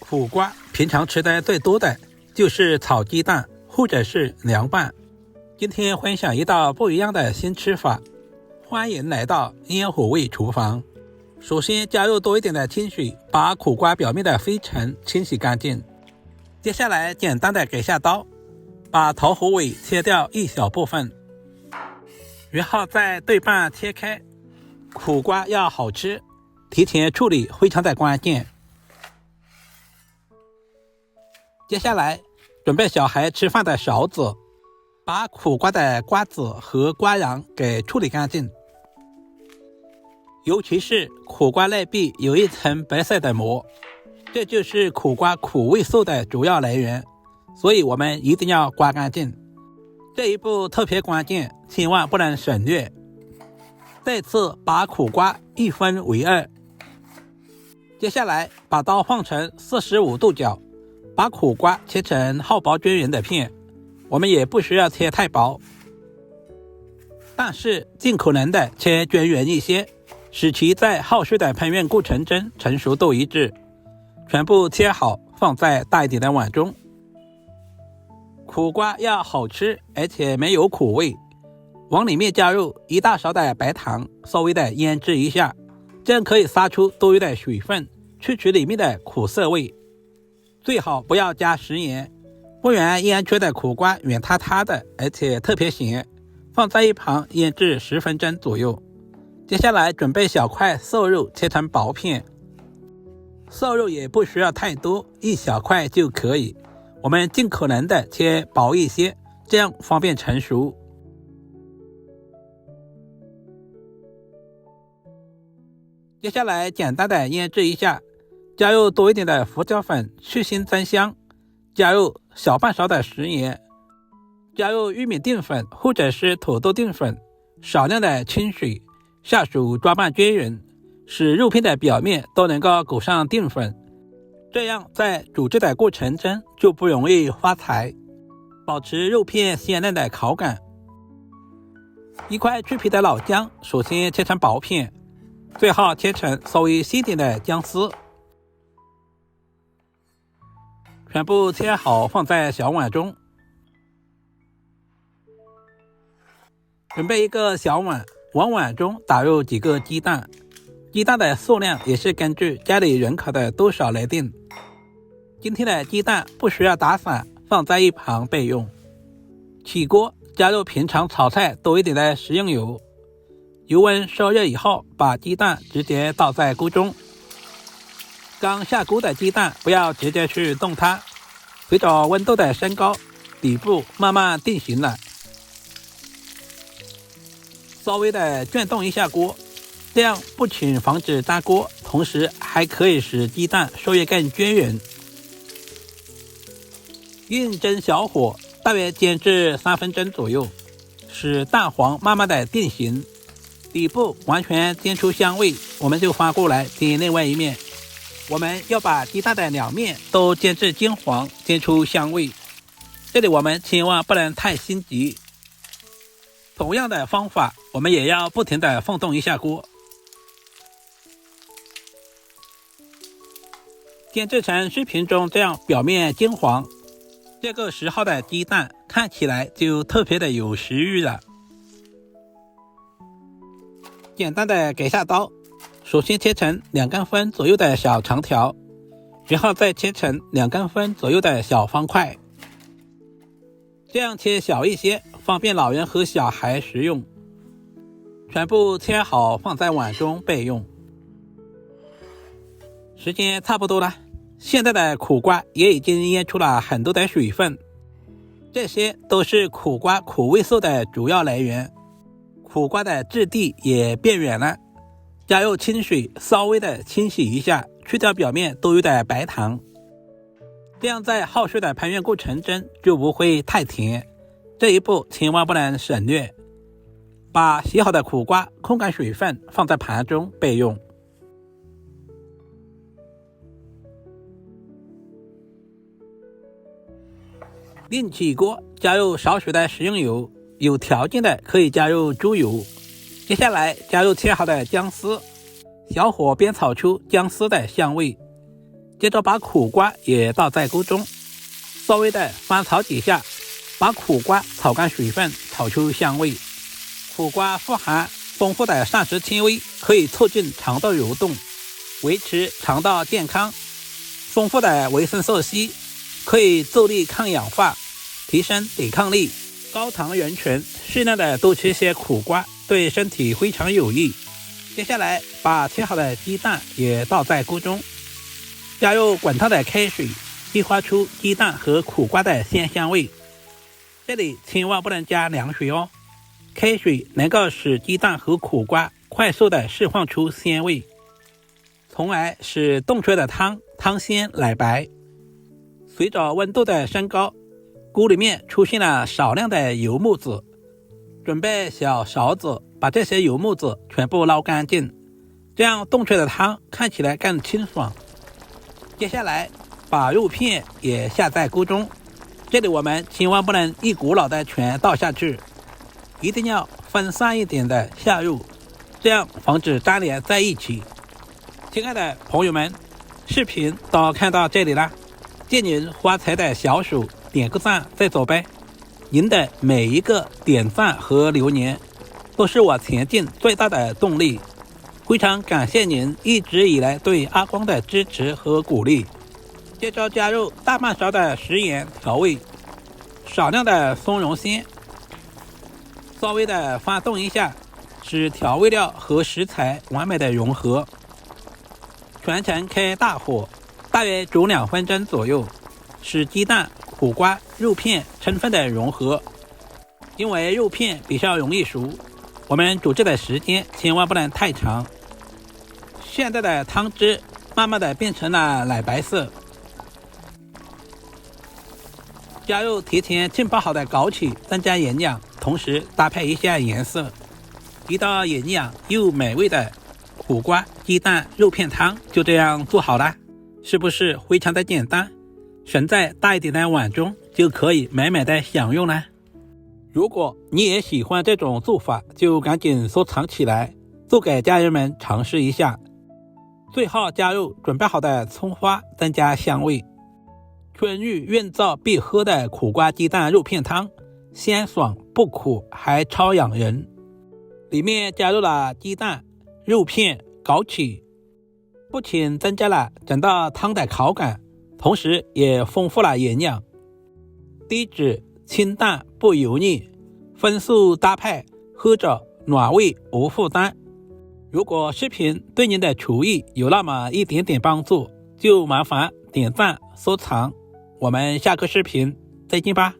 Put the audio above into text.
苦瓜平常吃的最多的就是炒鸡蛋或者是凉拌。今天分享一道不一样的新吃法，欢迎来到烟火味厨房。首先加入多一点的清水，把苦瓜表面的灰尘清洗干净。接下来简单的给下刀，把头和尾切掉一小部分，然后再对半切开。苦瓜要好吃，提前处理非常的关键。接下来准备小孩吃饭的勺子，把苦瓜的瓜子和瓜瓤给处理干净，尤其是苦瓜内壁有一层白色的膜，这就是苦瓜苦味素的主要来源，所以我们一定要刮干净。这一步特别关键，千万不能省略。再次把苦瓜一分为二，接下来把刀放成45度角，把苦瓜切成厚薄均匀的片，我们也不需要切太薄，但是尽可能的切均匀一些，使其在后续的烹饪过程中成熟度一致。全部切好，放在大一点的碗中。苦瓜要好吃而且没有苦味，往里面加入1大勺的白糖，稍微的腌制一下，这样可以杀出多余的水分，去除里面的苦涩味。最好不要加食盐，不然腌出的苦瓜软塌塌的，而且特别咸。放在一旁腌制10分钟左右。接下来准备小块瘦肉，切成薄片。瘦肉也不需要太多，1小块就可以，我们尽可能的切薄一些，这样方便成熟。接下来简单的腌制一下，加入多一点的胡椒粉去腥增香，加入小半勺的食盐，加入玉米淀粉或者是土豆淀粉，少量的清水，下手抓拌均匀，使肉片的表面都能够裹上淀粉，这样在煮制的过程中就不容易发柴，保持肉片鲜嫩的口感。一块去皮的老姜，首先切成薄片，最后切成稍微细点的姜丝，全部切好放在小碗中。准备一个小碗，往碗中打入几个鸡蛋，鸡蛋的数量也是根据家里人口的多少来定。今天的鸡蛋不需要打散，放在一旁备用。起锅，加入平常炒菜多一点的食用油，油温烧热以后，把鸡蛋直接倒在锅中。刚下锅的鸡蛋不要直接去动它，随着温度的升高，底部慢慢定型了。稍微的转动一下锅，这样不仅防止粘锅，同时还可以使鸡蛋受热更均匀。运蒸小火，大约煎至3分钟左右，使蛋黄慢慢的定型，底部完全煎出香味，我们就翻过来煎另外一面。我们要把鸡蛋的两面都煎至金黄，煎出香味。这里我们千万不能太心急。同样的方法，我们也要不停的晃动一下锅，煎制成视频中这样表面金黄，这个时候的鸡蛋看起来就特别的有食欲了。简单的给下刀，首先切成2公分左右的小长条，然后再切成2公分左右的小方块，这样切小一些，方便老人和小孩食用。全部切好放在碗中备用。时间差不多了，现在的苦瓜也已经腌出了很多的水分，这些都是苦瓜苦味素的主要来源。苦瓜的质地也变软了，加入清水稍微的清洗一下，去掉表面多余的白糖，这样在后续的烹饪过程中就不会太甜，这一步千万不能省略。把洗好的苦瓜控干水分，放在盘中备用。另起锅，加入少许的食用油，有条件的可以加入猪油。接下来加入切好的姜丝，小火煸炒出姜丝的香味，接着把苦瓜也倒在锅中，稍微的翻炒几下，把苦瓜炒干水分，炒出香味。苦瓜富含丰富的膳食纤维，可以促进肠道蠕动，维持肠道健康。丰富的维生素 C 可以助力抗氧化，提升抵抗力。高糖人群适量的多吃些苦瓜，对身体非常有益。接下来把切好的鸡蛋也倒在锅中，加入滚烫的开水，激发出鸡蛋和苦瓜的鲜香味。这里千万不能加凉水哦，开水能够使鸡蛋和苦瓜快速的释放出鲜味，从而使冻出的汤鲜奶白。随着温度的升高，锅里面出现了少量的油沫子，准备小勺子把这些油沫子全部捞干净，这样冻出的汤看起来更清爽。接下来把肉片也下在锅中，这里我们千万不能一股脑的全倒下去，一定要分散一点的下入，这样防止粘连在一起。亲爱的朋友们，视频都看到这里了，借您发财的小手点个赞再走呗，您的每一个点赞和留言都是我前进最大的动力，非常感谢您一直以来对阿光的支持和鼓励。接着加入大半勺的食盐调味，少量的松茸鲜，稍微的翻动一下，使调味料和食材完美的融合。全程开大火，大约煮2分钟左右，使鸡蛋、苦瓜、肉片充分的融合。因为肉片比较容易熟，我们煮制的时间千万不能太长。现在的汤汁慢慢的变成了奶白色，加入提前浸泡好的枸杞增加营养，同时搭配一下颜色，一道营养又美味的苦瓜鸡蛋肉片汤就这样做好了，是不是非常的简单？盛在大一点的碗中就可以美美的享用了。如果你也喜欢这种做法，就赶紧收藏起来，做给家人们尝试一下。最后加入准备好的葱花，增加香味。春遇润燥必喝的苦瓜鸡蛋肉片汤，鲜爽不苦，还超养人。里面加入了鸡蛋、肉片、枸杞，不仅增加了整道汤的口感，同时也丰富了营养。低脂、清淡不油腻，荤素搭配，喝着暖胃无负担。如果视频对您的厨艺有那么一点点帮助，就麻烦点赞收藏。我们下个视频再见吧。